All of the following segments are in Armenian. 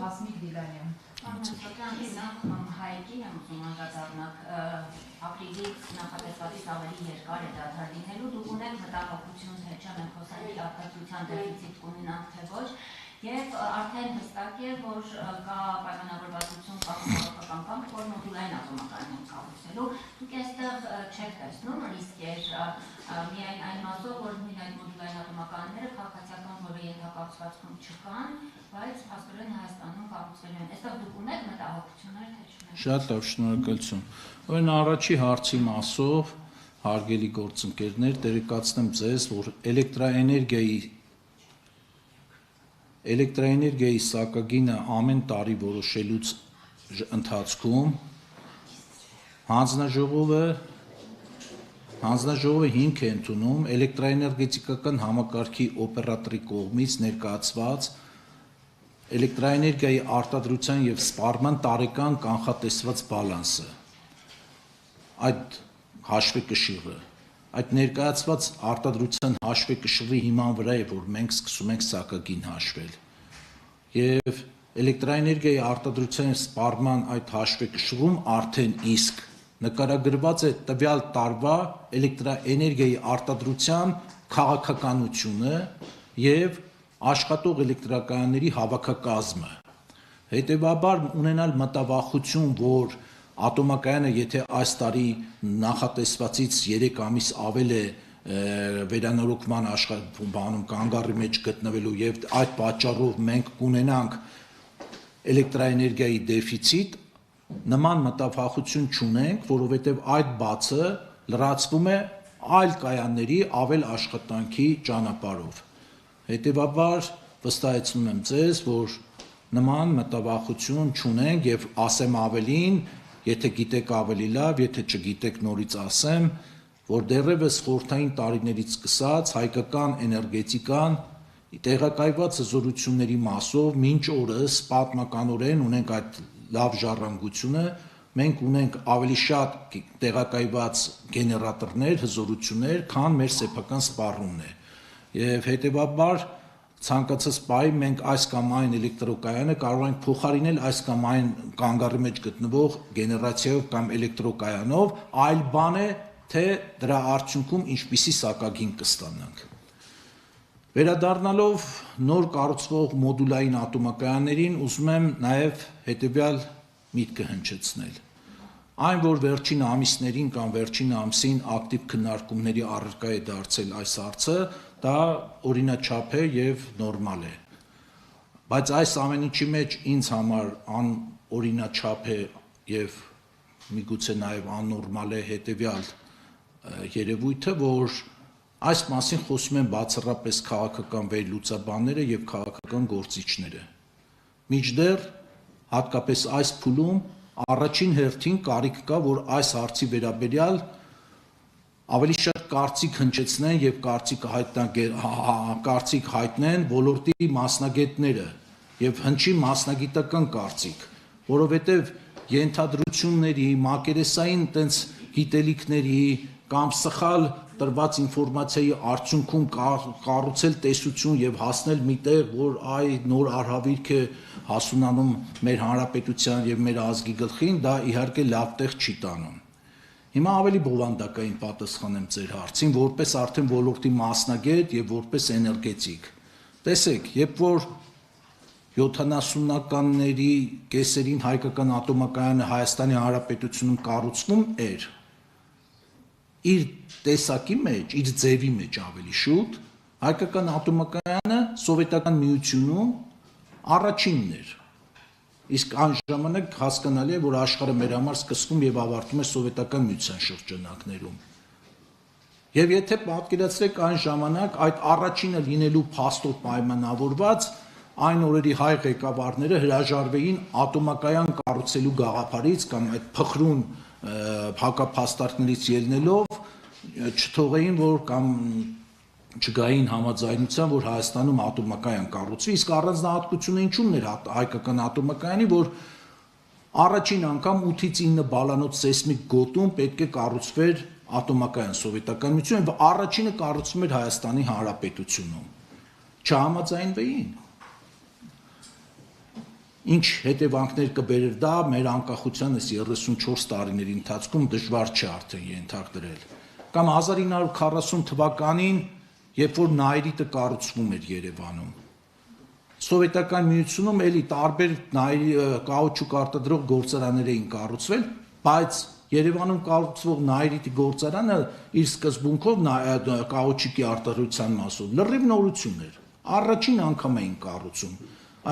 Հասմիկ Դիլանյան։ Հայկին եմ ուզում անդրադառնալ ապրիլից նախատեսվածից ավելի երկար է դադար լինելու, դուք ունեք մտահոգություն, թե չէ մենք խոսալի արտադրության դեֆիցիտ կունենանք, թե ոչ, եւ արդեն հստակ է, որ կա պայմանավորվածություն կառուցողական կամք, որ մոդուլային ատոմակայաններ կառուցելու, դուք այստեղ չեք տեսնում ռիսկեր միայն այն մասով, որ միայն մոդուլային ատոմակայանները քաղաքացիական որևէ ենթակառուցվածքում չկան, բայց փաստորեն Հայաստանում կառուցվելու են։ Այստեղ դուք ունեք մտահոգություններ, թե չէ։ Շատ լավ, շնորհակալություն։ Ուրեմն առաջի հարցի մասով, հարգելի գործընկերներ, տեղեկացնեմ ձեզ, որ էլեկտրաէներգիայի սակագինը ամեն տարի որոշելուց ընթացքում հանձնաժողովը հիմք է ընդունում էլեկտրաէներգետիկական համակարգի օպերատորի կողմից ներկայացված էլեկտրաէներգիայի արտադրության եւ սպառման տարեկան կանխատեսված բալանսը, այդ հաշվեկշիռը, այդ ներկայացված արտադրության հաշվեկշիռի հիման վրա է, որ մենք սկսում ենք սակագին հաշվել, եւ էլեկտրաէներգիայի արտադրության եւ սպառման այդ հաշվեկշիռում արդեն իսկ նկարագրված է տվյալ տարվա էլեկտրաէներգիայի արտադրության քաղաքականությունը եւ աշխատող էլեկտրակայանների հավաքակազմը։ Հետևաբար ունենալ մտավախություն, որ ատոմակայանը, եթե այս տարի նախատեսվածից 3 ամիս ավել է վերանորոգման բանում կանգառի մեջ գտնվելու եւ այդ պատճառով մենք կունենանք էլեկտրաէներգիայի դեֆիցիտ, նման մտավախություն չունենք, որովհետեւ այդ բացը լրացվում է այլ կայանների ավել աշխատանքի ճանապարհով։ Հետևաբար վստահեցնում եմ ձեզ, որ նման մտավախություն չունենք եւ ասեմ ավելին, եթե գիտեք ավելի լավ, եթե չգիտեք նորից ասեմ, որ դեռևս խորհրդային տարիներից սկսած հայկական էներգետիկան տեղակայված հզորությունների մասով մինչ օրս պատմականորեն ունենք այդ լավ ժառանգությունը, մենք ունենք ավելի շատ տեղակայված գեներատորներ, հզորություններ, քան մեր սեփական սպառումն է։ Եվ հետևաբար ցանկացած պահի մենք այս կամ այն էլեկտրոկայանը կարող ենք փոխարինել այս կամ այն կանգառի մեջ գտնվող գեներացիայով կամ էլեկտրոկայանով, այլ բան է, թե դրա արդյունքում ինչպիսի սակագին կստանանք։ Վերադառնալով նոր կառուցվող մոդուլային ատոմակայաններին, ուզում եմ նաև հետևյալ միտքը հնչեցնել։ Այն, որ վերջին ամիսներին կամ վերջին ամսին ակտիվ քննարկումների առարկա է դարձել այս հարցը, դա օրինաչափ է եւ նորմալ է։ Բայց այս ամեն ինչի մեջ ինձ համար անօրինաչափ է եւ միգուցե նաեւ աննորմալ է հետեւյալ երևույթը, որ այս մասին խոսում են բացառապես քաղաքական վերլուծաբանները եւ քաղաքական գործիչները։ Մինչդեռ հատկապես այս փուլում առաջին հերթին կարիք կա, որ այս հարցի վերաբերյալ ավելի շատ կարծիք հնչեցնեն եւ կարծիք հայտնեն ոլորտի մասնագետները եւ հնչի մասնագիտական կարծիք, որովհետեւ ենթադրությունների, մակերեսային տենց գիտելիքների կամ սխալ տրված ինֆորմացիայի արդյունքում կառուցել տեսություն եւ հասնել միտեղ, որ այ նոր արհավիրք է հասունանում մեր հանրապետության եւ մեր ազգի գլխին, դա իհարկե լավ տեղ չի տանում։ Հիմա ավելի բովանդակային պատասխանեմ ձեր հարցին, որպես արդեն ոլորտի մասնագետ եւ որպես էներգետիկ։ Տեսեք, երբ որ 70-ականների կեսերին հայկական ատոմակայանը Հայաստանի Հանրապետությունում կառուցվում էր, իր տեսակի մեջ, իր ձևի մեջ ավելի շուտ, հայկական ատոմակայանը Սովետական Միությունում առաջինն էր։ Իսկ այն ժամանակ հասկանալի է, որ աշխարհը մեր համար սկսվում եւ ավարտվում է Սովետական Միության շրջանակներում։ Եվ եթե պատկերացրեք այն ժամանակ այդ առաջինը լինելու փաստով պայմանավորված, այն օրերի հայ ղեկավարները հրաժարվեին ատոմակայան կառուցելու գաղափարից կամ այդ փխրուն հակափաստարկներից ելնելով չթողեին, որ կամ չգային համաձայնության, որ Հայաստանում ատոմակայան կառուցվի, իսկ առանձնահատկությունը ինչու՞մն էր հայկական ատոմակայանի, որ առաջին անգամ 8-ից 9 բալանոց սեյսմիկ գոտում պետք է կառուցվեր ատոմակայան Սովետական Միությունում, եւ առաջինը կառուցվում էր Հայաստանի Հանրապետությունում։ Չհամաձայնվեին։ ինչ հետևանքներ կբերեր դա մեր անկախության այս 34 տարիների ընթացքում դժվար չէ արդեն ենթադրել։ Կամ 1940 թվականին, երբ որ Նայիրիտը կառուցվում էր Երևանում, Սովետական Միությունում էլի տարբեր կաուչուկ արտադրող գործարաններ էին կառուցվել, բայց Երևանում կառուցվող Նայիրիտի գործարանը իր սկզբունքով կաուչուկի արտադրության մասով լրիվ նորություն էր։ Առաջին անգամ էին կառուցում,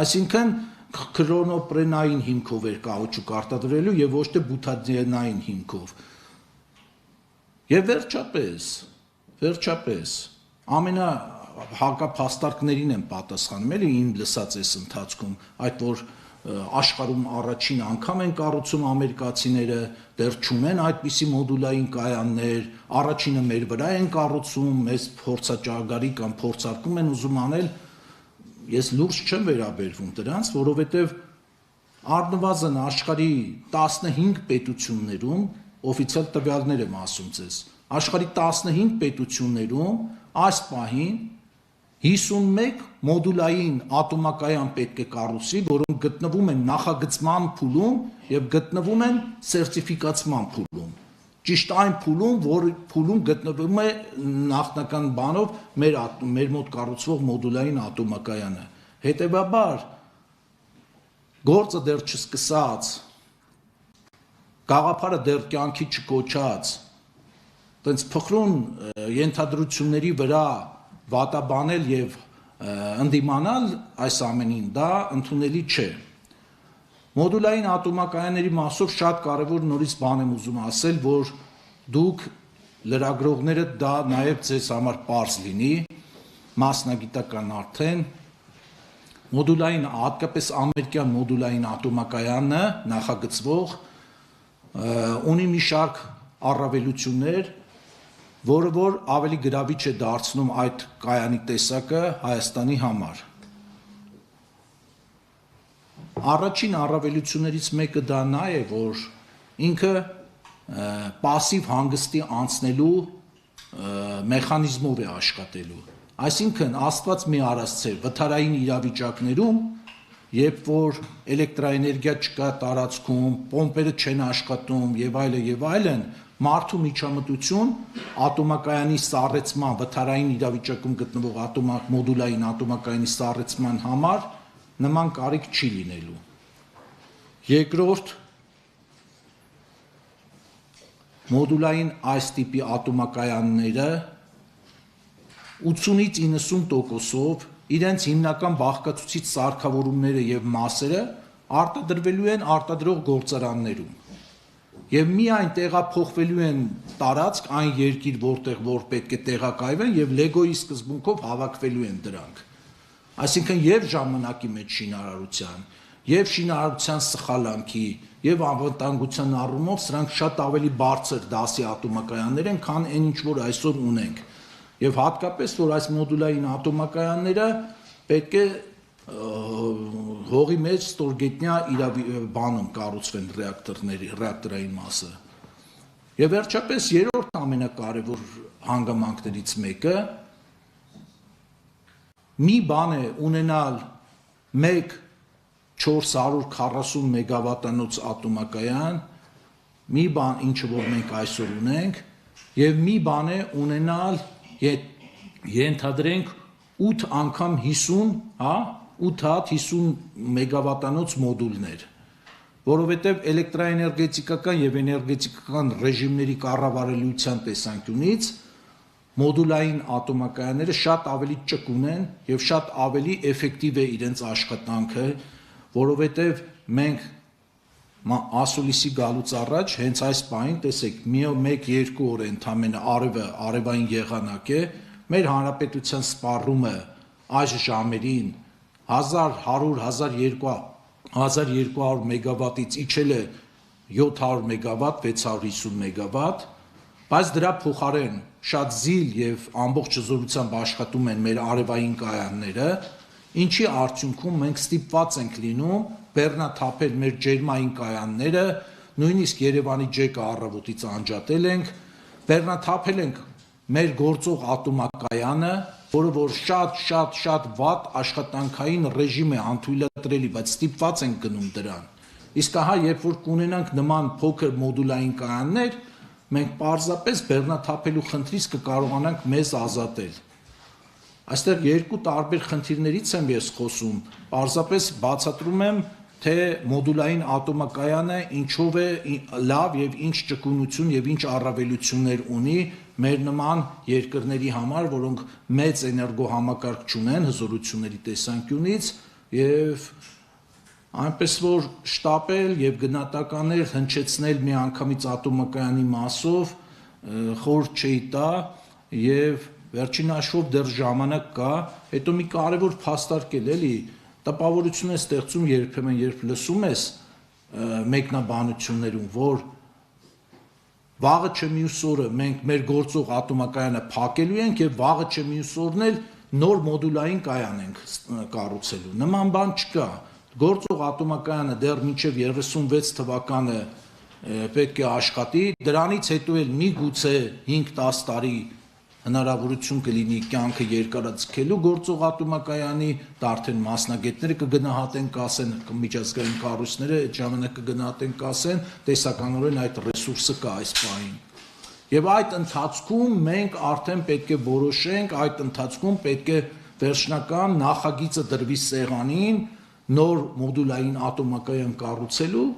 այսինքն քրոնոպրենային հիմքով էր կաուչուկ արտադրելու եւ ոչ թե բութադիենային հիմքով։ Եվ վերջապես ամենահակափաստարկներին են պատասխանում էլի իմ լսած այս ընթացքում, այդ որ աշխարհում առաջին անգամ են կառուցում ամերիկացիները, դեռ չունեն այդպիսի մոդուլային կայաններ, առաջինը մեր վրա են կառուցում, մեզ փորձաճագարի կամ փորձարկում են ուզում անել, ես լուրջ չեմ վերաբերվում դրանց, որովհետև առնվազն աշխարհի 15 պետություններում, օֆիցիալ տվյալներ եմ ասում ձեզ, աշխարհի 15 պետություններում այս պահին 51 մոդուլային ատոմակայան պետք է կառուցվի, որոնք գտնվում են նախագծման փուլում եւ գտնվում են սերտիֆիկացման փուլում։ Ճիշտ այն փուլում, որ փուլում գտնվում է նախնական բանով մեր մոտ կառուցվող մոդուլային ատոմակայանը։ Հետևաբար գործը դեռ չսկսած, գաղափարը դեռ կյանքի չկոչած, տենց փխրուն ենթադրությունների վրա վատաբանել եւ ընդդիմանալ այս ամենին դա ընդունելի չէ։ Մոդուլային ատոմակայանների մասով շատ կարևոր նորից բան եմ ուզում ասել, որ դուք լրագրողները դա նաեւ ձեզ համար պարզ լինի, մասնագիտական արդեն մոդուլային հատկապես ամերիկյան մոդուլային ատոմակայանը նախագծվող ունի մի շարք առավելություններ, որը որ ավելի գրավիչ է դարձնում այդ կայանի տեսակը Հայաստանի համար։ Առաջին առավելություններից մեկը դա նա է, որ ինքը պասիվ հանգստի անցնելու մեխանիզմով է աշխատելու։ Այսինքն Աստված մի արասցեր վթարային իրավիճակներում, երբ որ էլեկտրաէներգիա չկա տարածքում, պոմպերը չեն աշխատում եւ այլն, մարդու միջամտություն ատոմակայանի սառեցման, վթարային իրավիճակում գտնվող մոդուլային ատոմակայանի սառեցման համար նման կարիք չի լինելու։ Երկրորդ, մոդուլային այս տիպի ատոմակայանները 80-ից 90%-ով իրենց հիմնական բաղկացուցիչ սարքավորումները եւ մասերը արտադրվելու են արտադրող գործարաններում։ Եվ միայն տեղափոխվելու են տարածք այն երկիր, որտեղ որ պետք է տեղակայվեն եւ լեգոյի սկզբունքով հավաքվելու են դրանք։ Այսինքն եւ ժամանակի մեջ շինարարության, եւ շինարարության սխալանքի, եւ անվտանգության առումով սրանք շատ ավելի բարձր դասի ատոմակայաններ են, քան այն ինչ որ այսօր ունենք։ Եվ հատկապես որ այս մոդուլային ատոմակայանները պետք է հողի մեջ ստորգետնյա բանում կառուցվեն ռեակտորային մասը։ Եվ վերջապես երրորդ ամենակարևոր հանգամանքներից մեկը մի բան է ունենալ 440 մեգավատանոց ատոմակայան, մի բան ինչը որ մենք այսօր ունենք, եւ մի բան է ունենալ ենթադրենք 8 անգամ 50, 8 հատ 50 մեգավատանոց մոդուլներ, որովհետև էլեկտրաէներգետիկական եւ էներգետիկական ռեժիմների կառավարելիության տեսանկյունից մոդուլային ատոմակայանները շատ ավելի ճկուն են եւ շատ ավելի էֆեկտիվ է իրենց աշխատանքը, որովհետև մենք ասուլիսի գալուց առաջ հենց այս պահին տեսեք 1-2 օր ընդամենը արևային եղանակ է, մեր հանրապետության սպառումը այս ժամերին 1100-1200 մեգավատից իջել է 700 մեգավատ, 650 մեգավատ, բայց դրա փոխարեն շատ զիլ եւ ամբողջ զորությամբ աշխատում են մեր արևային կայանները, ինչի արդյունքում մենք ստիպված ենք լինում բեռնաթափել մեր ջերմային կայանները, նույնիսկ Երևանի ջեկը առավոտից անջատել ենք, բեռնաթափել ենք մեր գործող ատոմակայանը, որը որ շատ վատ աշխատանքային ռեժիմ է թելադրելի, բայց ստիպված ենք գնում դրան։ Իսկ ահա երբ որ կունենանք նման փոքր մոդուլային կայաններ, մենք պարզապես բեռնաթափելու խնդրից կկարողանանք մեզ ազատել։ Այստեղ երկու տարբեր խնդիրներից եմ ես խոսում, պարզապես բացատրում եմ, թե մոդուլային ատոմակայանը ինչով է լավ եւ ինչ ճկունություն եւ ինչ առավելություններ ունի մեր նման երկրների համար, որոնք մեծ էներգոհամակարգ չունեն հզորությունների տեսանկյունից եւ այնպես որ շտապել եւ գնահատականներ հնչեցնել մի անգամից ատոմակայանի մասով խոր չի տա եւ վերջին հաշվով դեռ ժամանակ կա, հետո մի կարևոր փաստարկել էլի տպավորություն է ստեղծում երբեմն երբ լսում ես մեկնաբանություններում, որ վաղը չէ մյուս օրը մենք մեր գործող ատոմակայանը փակելու ենք եւ վաղը չէ մյուս օրն էլ նոր մոդուլային կայան ենք կառուցելու։ Նման բան չկա։ Գործող ատոմակայանը դեռ մինչև 36 թվականը պետք է աշխատի, դրանից հետո էլ միգուցե 5-10 տարի հնարավորություն կլինի կյանքը երկարաձգելու գործող ատոմակայանի, դա արդեն մասնագետները կգնահատեն, կասեն միջազգային կառույցները այդ ժամանակ կգնահատեն, կասեն, տեսականորեն այդ ռեսուրսը կա այս պահին։ Եվ այդ ընթացքում մենք արդեն պետք է որոշենք, այդ ընթացքում պետք է վերջնական նախագիծը դրվի սեղանին նոր մոդուլային ատոմակայան կառուցելու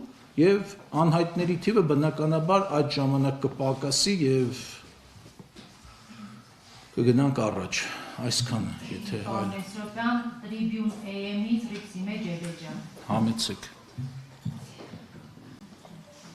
եւ անհայտների թիվը բնականաբար այդ ժամանակ կպակասի եւ կգնանք առաջ, այսքանը, եթե այլ։ Պարոն Մեսրոպյան, Tribune AM-ից Ռիքսիմե Ջևեջյան։ Համեցեք։